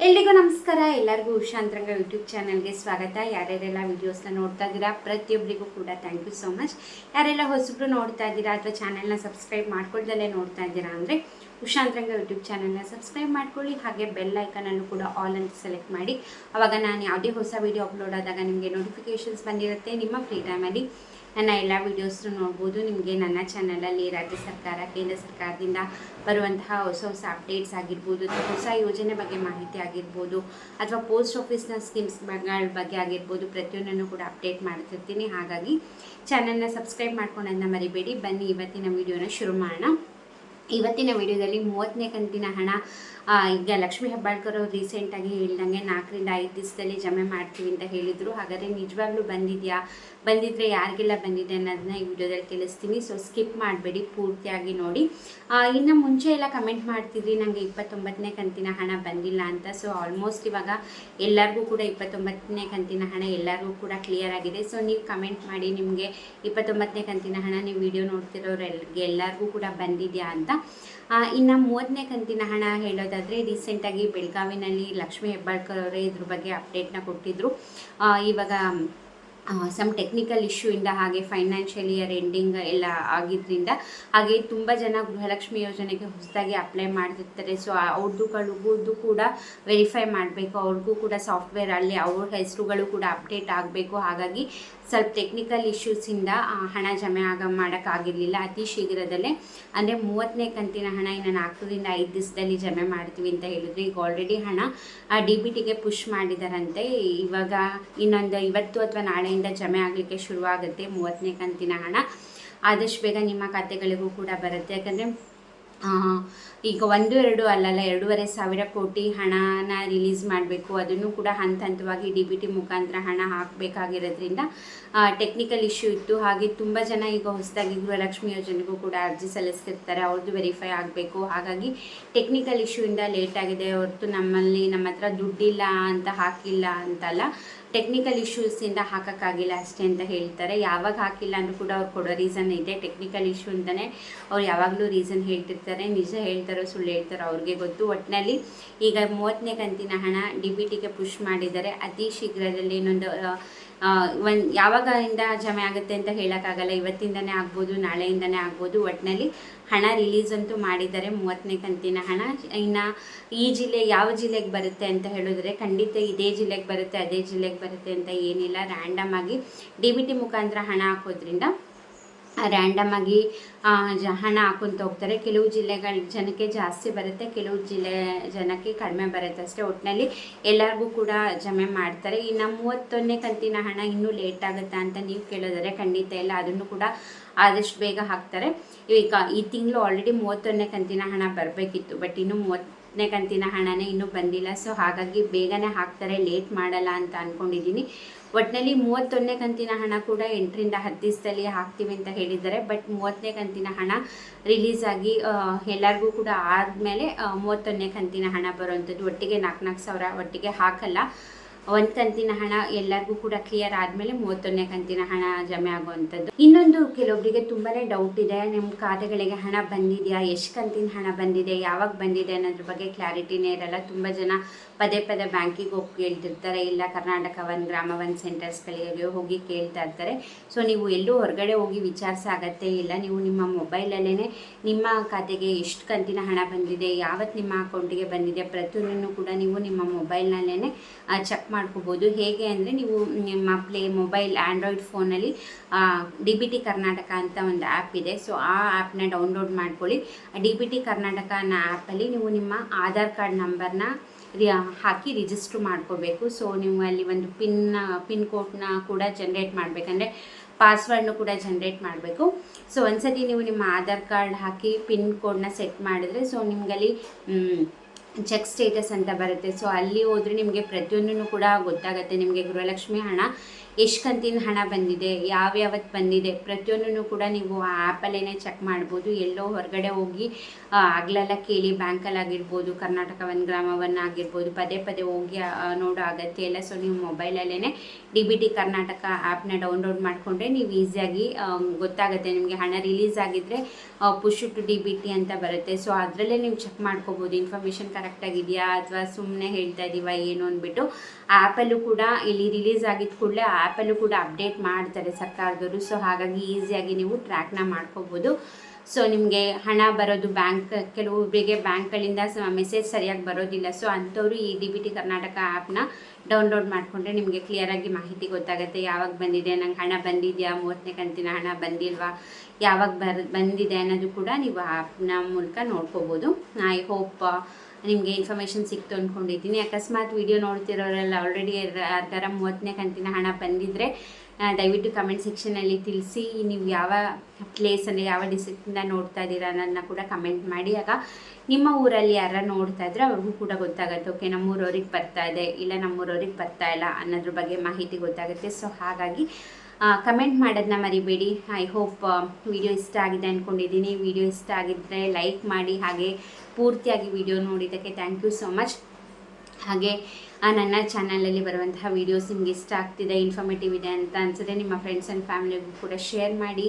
ಎಲ್ರಿಗೂ ನಮಸ್ಕಾರ. ಎಲ್ಲರಿಗೂ ಉಷಾ ಅಂತರಂಗ ಯೂಟ್ಯೂಬ್ ಚಾನಲ್ಗೆ ಸ್ವಾಗತ. ಯಾರ್ಯಾರೆಲ್ಲ ವೀಡಿಯೋಸ್ನ ನೋಡ್ತಾ ಇದ್ದೀರಾ ಪ್ರತಿಯೊಬ್ಬರಿಗೂ ಕೂಡ ಥ್ಯಾಂಕ್ ಯು ಸೋ ಮಚ್. ಯಾರೆಲ್ಲ ಹೊಸಬ್ರು ನೋಡ್ತಾ ಇದ್ದೀರಾ ಅಥವಾ ಚಾನಲ್ನ ಸಬ್ಸ್ಕ್ರೈಬ್ ಮಾಡ್ಕೊಳ್ದಲ್ಲೇ ನೋಡ್ತಾ ಇದ್ದೀರಾ ಅಂದರೆ ಉಷಾ ಅಂತರಂಗ ಯೂಟ್ಯೂಬ್ ಚಾನಲ್ನ ಸಬ್ಸ್ಕ್ರೈಬ್ ಮಾಡ್ಕೊಳ್ಳಿ. ಹಾಗೆ ಬೆಲ್ ಐಕನನ್ನು ಕೂಡ ಆಲ್ ಅಂತ ಸೆಲೆಕ್ಟ್ ಮಾಡಿ. ಆವಾಗ ನಾನು ಯಾವುದೇ ಹೊಸ ವೀಡಿಯೋ ಅಪ್ಲೋಡ್ ಆದಾಗ ನಿಮಗೆ ನೋಟಿಫಿಕೇಷನ್ಸ್ ಬಂದಿರುತ್ತೆ. ನಿಮ್ಮ ಫ್ರೀ ಟೈಮಲ್ಲಿ ನನ್ನ ಎಲ್ಲ ವೀಡಿಯೋಸ್ನು ನೋಡ್ಬೋದು. ನಿಮಗೆ ನನ್ನ ಚಾನಲಲ್ಲಿ ರಾಜ್ಯ ಸರ್ಕಾರ, ಕೇಂದ್ರ ಸರ್ಕಾರದಿಂದ ಬರುವಂತಹ ಹೊಸ ಹೊಸ ಅಪ್ಡೇಟ್ಸ್ ಆಗಿರ್ಬೋದು, ಅಥವಾ ಹೊಸ ಯೋಜನೆ ಬಗ್ಗೆ ಮಾಹಿತಿ ಆಗಿರ್ಬೋದು, ಅಥವಾ ಪೋಸ್ಟ್ ಆಫೀಸ್ನ ಸ್ಕೀಮ್ಸ್ಗಳ ಬಗ್ಗೆ ಆಗಿರ್ಬೋದು, ಪ್ರತಿಯೊಂದನ್ನು ಕೂಡ ಅಪ್ಡೇಟ್ ಮಾಡ್ತಿರ್ತೀನಿ. ಹಾಗಾಗಿ ಚಾನಲ್ನ ಸಬ್ಸ್ಕ್ರೈಬ್ ಮಾಡ್ಕೊಳ್ಳೋದನ್ನ ಮರಿಬೇಡಿ. ಬನ್ನಿ ಇವತ್ತಿನ ವೀಡಿಯೋನ ಶುರು ಮಾಡೋಣ. ಇವತ್ತಿನ ವಿಡಿಯೋದಲ್ಲಿ 30ನೇ ಕಂತಿನ ಹಣ ಈಗ ಲಕ್ಷ್ಮೀ ಹೆಬ್ಬಾಳ್ಕರ್ ಅವರು ರೀಸೆಂಟಾಗಿ ಹೇಳ್ದಂಗೆ 4 ರಿಂದ 5 ದಿವಸದಲ್ಲಿ ಜಮೆ ಮಾಡ್ತೀವಿ ಅಂತ ಹೇಳಿದರು. ಹಾಗಾದರೆ ನಿಜವಾಗ್ಲೂ ಬಂದಿದ್ರೆ ಯಾರಿಗೆಲ್ಲ ಬಂದಿದೆ ಅನ್ನೋದನ್ನ ಈ ವಿಡಿಯೋದಲ್ಲಿ ತಿಳಿಸ್ತೀನಿ. ಸೊ ಸ್ಕಿಪ್ ಮಾಡಬೇಡಿ, ಪೂರ್ತಿಯಾಗಿ ನೋಡಿ. ಇನ್ನು ಮುಂಚೆ ಎಲ್ಲ ಕಮೆಂಟ್ ಮಾಡ್ತಿದ್ರಿ ನನಗೆ 29ನೇ ಕಂತಿನ ಹಣ ಬಂದಿಲ್ಲ ಅಂತ. ಸೊ ಆಲ್ಮೋಸ್ಟ್ ಇವಾಗ ಎಲ್ಲರಿಗೂ ಕೂಡ 29ನೇ ಕಂತಿನ ಹಣ ಎಲ್ಲರಿಗೂ ಕೂಡ ಕ್ಲಿಯರ್ ಆಗಿದೆ. ಸೊ ನೀವು ಕಮೆಂಟ್ ಮಾಡಿ ನಿಮಗೆ 29ನೇ ಕಂತಿನ ಹಣ ನೀವು ವಿಡಿಯೋ ನೋಡ್ತಿರೋರಿಗೆ ಎಲ್ಲರಿಗೂ ಕೂಡ ಬಂದಿದೆಯಾ ಅಂತ. ಇನ್ನು 30ನೇ ಕಂತಿನ ಹಣ ಹೇಳೋದಾದರೆ ರೀಸೆಂಟಾಗಿ ಬೆಳಗಾವಿನಲ್ಲಿ ಲಕ್ಷ್ಮೀ ಹೆಬ್ಬಾಳ್ಕರ್ ಅವರೇ ಇದ್ರ ಬಗ್ಗೆ ಅಪ್ಡೇಟ್ನ ಕೊಟ್ಟಿದ್ದರು. ಇವಾಗ ಸಮ್ ಟೆಕ್ನಿಕಲ್ ಇಶ್ಯೂಯಿಂದ ಹಾಗೆ ಫೈನಾನ್ಷಿಯಲ್ ಇಯರ್ ಎಂಡಿಂಗ್ ಎಲ್ಲ ಆಗಿದ್ದರಿಂದ ಹಾಗೆ ತುಂಬ ಜನ ಗೃಹಲಕ್ಷ್ಮಿ ಯೋಜನೆಗೆ ಹೊಸದಾಗಿ ಅಪ್ಲೈ ಮಾಡ್ತಿರ್ತಾರೆ. ಸೊ ಅವ್ರದ್ದು ಕೂಡ ವೆರಿಫೈ ಮಾಡಬೇಕು. ಅವ್ರಿಗೂ ಕೂಡ ಸಾಫ್ಟ್ವೇರ್ ಅಲ್ಲಿ ಅವ್ರ ಹೆಸರುಗಳು ಕೂಡ ಅಪ್ಡೇಟ್ ಆಗಬೇಕು. ಹಾಗಾಗಿ ಸ್ವಲ್ಪ ಟೆಕ್ನಿಕಲ್ ಇಶ್ಯೂಸಿಂದ ಹಣ ಜಮೆ ಮಾಡೋಕ್ಕಾಗಿರಲಿಲ್ಲ. ಅತಿ ಶೀಘ್ರದಲ್ಲೇ ಅಂದರೆ 30ನೇ ಕಂತಿನ ಹಣ ಇನ್ನು 4 ರಿಂದ 5 ದಿವಸದಲ್ಲಿ ಜಮೆ ಮಾಡ್ತೀವಿ ಅಂತ ಹೇಳಿದ್ರು. ಈಗ ಆಲ್ರೆಡಿ ಹಣ DBTಗೆ ಪುಷ್ ಮಾಡಿದಾರಂತೆ. ಇವಾಗ ಇನ್ನೊಂದು ಇವತ್ತು ಅಥವಾ ನಾಳೆಯಿಂದ ಜಮೆ ಆಗಲಿಕ್ಕೆ ಶುರುವಾಗುತ್ತೆ 30ನೇ ಕಂತಿನ ಹಣ. ಆದಷ್ಟು ಬೇಗ ನಿಮ್ಮ ಖಾತೆಗಳಿಗೂ ಕೂಡ ಬರುತ್ತೆ. ಯಾಕಂದರೆ ಈಗ 1-2 ಅಲ್ಲಲ್ಲ 2,500 ಕೋಟಿ ಹಣನ ರಿಲೀಸ್ ಮಾಡಬೇಕು. ಅದನ್ನು ಕೂಡ ಹಂತವಾಗಿ DBT ಮುಖಾಂತರ ಹಣ ಹಾಕಬೇಕಾಗಿರೋದ್ರಿಂದ ಟೆಕ್ನಿಕಲ್ ಇಶ್ಯೂ ಇತ್ತು. ಹಾಗೆ ತುಂಬ ಜನ ಈಗ ಹೊಸದಾಗಿ ಗೃಹಲಕ್ಷ್ಮಿ ಯೋಜನೆಗೂ ಕೂಡ ಅರ್ಜಿ ಸಲ್ಲಿಸ್ತಿರ್ತಾರೆ. ಅವ್ರದ್ದು ವೆರಿಫೈ ಆಗಬೇಕು. ಹಾಗಾಗಿ ಟೆಕ್ನಿಕಲ್ ಇಶ್ಯೂಯಿಂದ ಲೇಟ್ ಆಗಿದೆ ಹೊರತು ನಮ್ಮ ಹತ್ರ ದುಡ್ಡಿಲ್ಲ ಅಂತ ಹಾಕಿಲ್ಲ ಅಂತಲ್ಲ, ಟೆಕ್ನಿಕಲ್ ಇಶ್ಯೂಸಿಂದ ಹಾಕೋಕ್ಕಾಗಿಲ್ಲ ಅಷ್ಟೇ ಅಂತ ಹೇಳ್ತಾರೆ. ಯಾವಾಗ ಹಾಕಿಲ್ಲ ಅಂದರೂ ಕೂಡ ಅವ್ರು ಕೊಡೋ ರೀಸನ್ ಇದೆ. ಟೆಕ್ನಿಕಲ್ ಇಶ್ಯೂ ಅಂತಲೇ ಅವ್ರು ಯಾವಾಗಲೂ ರೀಸನ್ ಹೇಳ್ತಿರ್ತಾರೆ. ನಿಜ ಹೇಳ್ತಾರೋ ಸುಳ್ಳು ಹೇಳ್ತಾರೋ ಅವ್ರಿಗೆ ಗೊತ್ತು. ಒಟ್ಟಿನಲ್ಲಿ ಈಗ 30ನೇ ಕಂತಿನ ಹಣ DBTಗೆ ಪುಷ್ ಮಾಡಿದ್ದಾರೆ. ಅತಿ ಶೀಘ್ರದಲ್ಲಿ ಇನ್ನೊಂದು ಯಾವಾಗಿಂದ ಜಮೆ ಆಗುತ್ತೆ ಅಂತ ಹೇಳೋಕ್ಕಾಗಲ್ಲ. ಇವತ್ತಿಂದನೇ ಆಗ್ಬೋದು, ನಾಳೆಯಿಂದನೇ ಆಗ್ಬೋದು. ಒಟ್ಟಿನಲ್ಲಿ ಹಣ ರಿಲೀಸ್ ಅಂತೂ ಮಾಡಿದ್ದಾರೆ 30ನೇ ಕಂತಿನ ಹಣ. ಇನ್ನು ಈ ಯಾವ ಜಿಲ್ಲೆಗೆ ಬರುತ್ತೆ ಅಂತ ಹೇಳಿದ್ರೆ ಖಂಡಿತ ಇದೇ ಜಿಲ್ಲೆಗೆ ಬರುತ್ತೆ ಅದೇ ಜಿಲ್ಲೆಗೆ ಬರುತ್ತೆ ಅಂತ ಏನಿಲ್ಲ. ರ್ಯಾಂಡಮ್ ಆಗಿ DBT ಮುಖಾಂತರ ಹಣ ಹಾಕೋದ್ರಿಂದ ರ್ಯಾಂಡಮ್ ಆಗಿ ಹಣ ಹಾಕೊತ ಹೋಗ್ತಾರೆ. ಕೆಲವು ಜಿಲ್ಲೆಗಳ ಜನಕ್ಕೆ ಜಾಸ್ತಿ ಬರುತ್ತೆ, ಕೆಲವು ಜಿಲ್ಲೆ ಜನಕ್ಕೆ ಕಡಿಮೆ ಬರುತ್ತೆ ಅಷ್ಟೇ. ಒಟ್ಟಿನಲ್ಲಿ ಎಲ್ಲರಿಗೂ ಕೂಡ ಜಮೆ ಮಾಡ್ತಾರೆ. ಇನ್ನು 31ನೇ ಕಂತಿನ ಹಣ ಇನ್ನೂ ಲೇಟ್ ಆಗುತ್ತಾ ಅಂತ ನೀವು ಕೇಳೋದಾದ್ರೆ ಖಂಡಿತ ಇಲ್ಲ, ಅದನ್ನು ಕೂಡ ಆದಷ್ಟು ಬೇಗ ಹಾಕ್ತಾರೆ. ಈಗ ಈ ತಿಂಗಳು ಆಲ್ರೆಡಿ 31ನೇ ಕಂತಿನ ಹಣ ಬರಬೇಕಿತ್ತು, ಬಟ್ ಇನ್ನು 30ನೇ ಕಂತಿನ ಹಣನೇ ಇನ್ನೂ ಬಂದಿಲ್ಲ. ಸೊ ಹಾಗಾಗಿ ಬೇಗನೆ ಹಾಕ್ತಾರೆ, ಲೇಟ್ ಮಾಡಲ್ಲ ಅಂತ ಅಂದ್ಕೊಂಡಿದ್ದೀನಿ. ಒಟ್ಟಿನಲ್ಲಿ 31ನೇ ಕಂತಿನ ಹಣ ಕೂಡ 8 ರಿಂದ 10 ದಿವಸದಲ್ಲಿ ಹಾಕ್ತೀವಿ ಅಂತ ಹೇಳಿದ್ದಾರೆ. ಬಟ್ 30ನೇ ಕಂತಿನ ಹಣ ರಿಲೀಸ್ ಆಗಿ ಎಲ್ಲರಿಗೂ ಕೂಡ ಆದಮೇಲೆ 31ನೇ ಕಂತಿನ ಹಣ ಬರುವಂಥದ್ದು. ಒಟ್ಟಿಗೆ 4-4 ಸಾವಿರ ಒಟ್ಟಿಗೆ ಹಾಕಲ್ಲ. ಒಂದು ಕಂತಿನ ಹಣ ಎಲ್ಲರಿಗೂ ಕೂಡ ಕ್ಲಿಯರ್ ಆದಮೇಲೆ 31ನೇ ಕಂತಿನ ಹಣ ಜಮೆ ಆಗುವಂಥದ್ದು. ಇನ್ನೊಂದು ಕೆಲವೊಬ್ಬರಿಗೆ ತುಂಬಾ ಡೌಟ್ ಇದೆ, ನಿಮ್ಮ ಖಾತೆಗಳಿಗೆ ಹಣ ಬಂದಿದೆಯಾ, ಎಷ್ಟು ಕಂತಿನ ಹಣ ಬಂದಿದೆ, ಯಾವಾಗ ಬಂದಿದೆ ಅನ್ನೋದ್ರ ಬಗ್ಗೆ ಕ್ಲಾರಿಟಿನೇ ಇರಲ್ಲ. ತುಂಬ ಜನ ಪದೇ ಬ್ಯಾಂಕಿಗೆ ಹೋಗಿ ಕೇಳ್ತಿರ್ತಾರೆ, ಇಲ್ಲ ಕರ್ನಾಟಕ 1 ಗ್ರಾಮ 1 ಸೆಂಟರ್ಸ್ಗಳಿಗೆ ಹೋಗಿ ಕೇಳ್ತಾ ಇರ್ತಾರೆ. ಸೊ ನೀವು ಎಲ್ಲೂ ಹೊರಗಡೆ ಹೋಗಿ ವಿಚಾರಿಸಾಗತ್ತೇ ಇಲ್ಲ. ನೀವು ನಿಮ್ಮ ಮೊಬೈಲಲ್ಲೇ ನಿಮ್ಮ ಖಾತೆಗೆ ಎಷ್ಟು ಕಂತಿನ ಹಣ ಬಂದಿದೆ, ಯಾವತ್ತು ನಿಮ್ಮ ಅಕೌಂಟಿಗೆ ಬಂದಿದೆ, ಪ್ರತಿಯೊಂದನ್ನು ಕೂಡ ನೀವು ನಿಮ್ಮ ಮೊಬೈಲ್ನಲ್ಲೇ ಚೆಕ್ ಮಾಡ್ಕೋಬೋದು. ಹೇಗೆ ಅಂದರೆ ನೀವು ನಿಮ್ಮ ಮೊಬೈಲ್ ಆ್ಯಂಡ್ರಾಯ್ಡ್ ಫೋನಲ್ಲಿ DBT ಕರ್ನಾಟಕ ಅಂತ ಒಂದು ಆ್ಯಪ್ ಇದೆ. ಸೊ ಆ ಆ್ಯಪ್ನ ಡೌನ್ಲೋಡ್ ಮಾಡ್ಕೊಳ್ಳಿ. DBT ಕರ್ನಾಟಕ ಅನ್ನೋ ಆ್ಯಪಲ್ಲಿ ನೀವು ನಿಮ್ಮ ಆಧಾರ್ ಕಾರ್ಡ್ ನಂಬರ್ನ ಹಾಕಿ ರಿಜಿಸ್ಟ್ರ್ ಮಾಡ್ಕೋಬೇಕು. ಸೊ ನೀವು ಅಲ್ಲಿ ಒಂದು ಪಿನ್ ಕೋಡ್ನ ಕೂಡ ಜನ್ರೇಟ್ ಮಾಡಬೇಕಂದ್ರೆ ಪಾಸ್ವರ್ಡ್ನು ಕೂಡ ಜನ್ರೇಟ್ ಮಾಡಬೇಕು. ಸೊ ಒಂದ್ಸತಿ ನೀವು ನಿಮ್ಮ ಆಧಾರ್ ಕಾರ್ಡ್ ಹಾಕಿ ಪಿನ್ ಕೋಡ್ನ ಸೆಟ್ ಮಾಡಿದ್ರೆ ಸೊ ನಿಮಗಲ್ಲಿ ಚೆಕ್ ಸ್ಟೇಟಸ್ ಅಂತ ಬರುತ್ತೆ. ಸೊ ಅಲ್ಲಿ ಹೋದರೆ ನಿಮಗೆ ಪ್ರತಿಯೊಂದನ್ನು ಕೂಡ ಗೊತ್ತಾಗುತ್ತೆ. ನಿಮಗೆ ಗೃಹಲಕ್ಷ್ಮಿ ಹಣ ಎಷ್ಟು ಕಂತಿನ ಹಣ ಬಂದಿದೆ, ಯಾವ್ಯಾವತ್ತು ಬಂದಿದೆ ಪ್ರತಿಯೊಂದನ್ನು ಕೂಡ ನೀವು ಆ ಆ್ಯಪಲ್ಲೇ ಚೆಕ್ ಮಾಡ್ಬೋದು. ಎಲ್ಲೋ ಹೊರಗಡೆ ಹೋಗಿ ಆಗಲೆಲ್ಲ ಕೇಳಿ ಬ್ಯಾಂಕಲ್ಲಾಗಿರ್ಬೋದು, ಕರ್ನಾಟಕ ಒನ್ ಗ್ರಾಮ ಒನ್ ಆಗಿರ್ಬೋದು, ಪದೇ ಪದೇ ಹೋಗಿ ನೋಡೋ ಅಗತ್ಯ ಇಲ್ಲ. ಸೊ ನೀವು ಮೊಬೈಲಲ್ಲೇ DBT ಕರ್ನಾಟಕ ಆ್ಯಪ್ನ ಡೌನ್ಲೋಡ್ ಮಾಡಿಕೊಂಡ್ರೆ ನೀವು ಈಸಿಯಾಗಿ ಗೊತ್ತಾಗುತ್ತೆ. ನಿಮಗೆ ಹಣ ರಿಲೀಸ್ ಆಗಿದ್ದರೆ ಪುಷ್ ಟು DBT ಅಂತ ಬರುತ್ತೆ. ಸೊ ಅದರಲ್ಲೇ ನೀವು ಚೆಕ್ ಮಾಡ್ಕೋಬೋದು ಇನ್ಫಾರ್ಮೇಷನ್ ಕರೆಕ್ಟಾಗಿದೆಯಾ ಅಥವಾ ಸುಮ್ಮನೆ ಹೇಳ್ತಾ ಇದ್ದೀವಾ ಏನು ಅಂದ್ಬಿಟ್ಟು. ಆ್ಯಪಲ್ಲೂ ಕೂಡ ಇಲ್ಲಿ ರಿಲೀಸ್ ಆಗಿದ್ದ ಕೂಡಲೇ ಆ್ಯಪಲ್ಲೂ ಕೂಡ ಅಪ್ಡೇಟ್ ಮಾಡ್ತಾರೆ ಸರ್ಕಾರದವರು. ಸೊ ಹಾಗಾಗಿ ಈಸಿಯಾಗಿ ನೀವು ಟ್ರ್ಯಾಕ್ನ ಮಾಡ್ಕೋಬೋದು. ಸೊ ನಿಮಗೆ ಹಣ ಬರೋದು ಕೆಲವೊಬ್ಬರಿಗೆ ಬ್ಯಾಂಕ್ಗಳಿಂದ ಮೆಸೇಜ್ ಸರಿಯಾಗಿ ಬರೋದಿಲ್ಲ. ಸೊ ಅಂಥವರು ಈ DBT ಕರ್ನಾಟಕ ಆ್ಯಪ್ನ ಡೌನ್ಲೋಡ್ ಮಾಡಿಕೊಂಡ್ರೆ ನಿಮಗೆ ಕ್ಲಿಯರಾಗಿ ಮಾಹಿತಿ ಗೊತ್ತಾಗುತ್ತೆ. ಯಾವಾಗ ಬಂದಿದೆ, ನಂಗೆ ಹಣ ಬಂದಿದೆಯಾ, 30ನೇ ಕಂತಿನ ಹಣ ಬಂದಿಲ್ವಾ, ಯಾವಾಗ ಬಂದಿದೆ ಅನ್ನೋದು ಕೂಡ ನೀವು ಆ್ಯಪ್ನ ಮೂಲಕ ನೋಡ್ಕೋಬೋದು. ಐ ಹೋಪ್ ನಿಮಗೆ ಇನ್ಫಾರ್ಮೇಷನ್ ಸಿಕ್ತು ಅಂದ್ಕೊಂಡಿದ್ದೀನಿ. ಅಕಸ್ಮಾತ್ ವಿಡಿಯೋ ನೋಡ್ತಿರೋರೆಲ್ಲ ಆಲ್ರೆಡಿ ಯಾರ್ಗಾರ 30ನೇ ಕಂತಿನ ಹಣ ಬಂದಿದ್ದರೆ ದಯವಿಟ್ಟು ಕಮೆಂಟ್ ಸೆಕ್ಷನಲ್ಲಿ ತಿಳಿಸಿ. ನೀವು ಯಾವ ಪ್ಲೇಸಲ್ಲಿ ಯಾವ ಡಿಸ್ಟ್ರಿಕ್ಟಿಂದ ನೋಡ್ತಾ ಇದ್ದೀರಾ ಅನ್ನೋದನ್ನ ಕೂಡ ಕಮೆಂಟ್ ಮಾಡಿ. ಆಗ ನಿಮ್ಮ ಊರಲ್ಲಿ ಯಾರು ನೋಡ್ತಾ ಇದ್ರೆ ಅವ್ರಿಗೂ ಕೂಡ ಗೊತ್ತಾಗುತ್ತೆ, ಓಕೆ ನಮ್ಮೂರವ್ರಿಗೆ ಬರ್ತಾ ಇದೆ, ಇಲ್ಲ ನಮ್ಮೂರವ್ರಿಗೆ ಬರ್ತಾ ಇಲ್ಲ ಅನ್ನೋದ್ರ ಬಗ್ಗೆ ಮಾಹಿತಿ ಗೊತ್ತಾಗುತ್ತೆ. ಸೊ ಹಾಗಾಗಿ ಕಮೆಂಟ್ ಮಾಡೋದನ್ನ ಮರಿಬೇಡಿ. ಐ ಹೋಪ್ ವಿಡಿಯೋ ಇಷ್ಟ ಆಗಿದೆ ಅಂದ್ಕೊಂಡಿದ್ದೀನಿ. ವಿಡಿಯೋ ಇಷ್ಟ ಆಗಿದ್ದರೆ ಲೈಕ್ ಮಾಡಿ, ಹಾಗೆ ಪೂರ್ತಿಯಾಗಿ ವಿಡಿಯೋ ನೋಡಿದ್ದಕ್ಕೆ ಥ್ಯಾಂಕ್ ಯು ಸೋ ಮಚ್. ಹಾಗೆ ನನ್ನ ಚಾನಲಲ್ಲಿ ಬರುವಂತಹ ವೀಡಿಯೋಸ್ ನಿಮ್ಗೆ ಇಷ್ಟ ಆಗ್ತಿದೆ, ಇನ್ಫಾರ್ಮೇಟಿವ್ ಇದೆ ಅಂತ ಅನಿಸಿದ್ರೆ ನಿಮ್ಮ ಫ್ರೆಂಡ್ಸ್ ಆ್ಯಂಡ್ ಫ್ಯಾಮಿಲಿಗೂ ಕೂಡ ಶೇರ್ ಮಾಡಿ.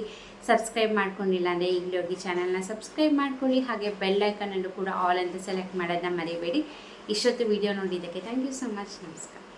ಸಬ್ಸ್ಕ್ರೈಬ್ ಮಾಡ್ಕೊಂಡಿಲ್ಲ ಅಂದರೆ ಈಗಲೇ ಹೋಗಿ ಚಾನಲ್ನ ಸಬ್ಸ್ಕ್ರೈಬ್ ಮಾಡ್ಕೊಳ್ಳಿ. ಹಾಗೆ ಬೆಲ್ ಐಕನಲ್ಲೂ ಕೂಡ ಆಲ್ ಅಂತ ಸೆಲೆಕ್ಟ್ ಮಾಡೋದನ್ನ ಮರಿಬೇಡಿ. ಇಷ್ಟೊತ್ತು ವಿಡಿಯೋ ನೋಡಿದ್ದಕ್ಕೆ ಥ್ಯಾಂಕ್ ಯು ಸೊ ಮಚ್. ನಮಸ್ಕಾರ.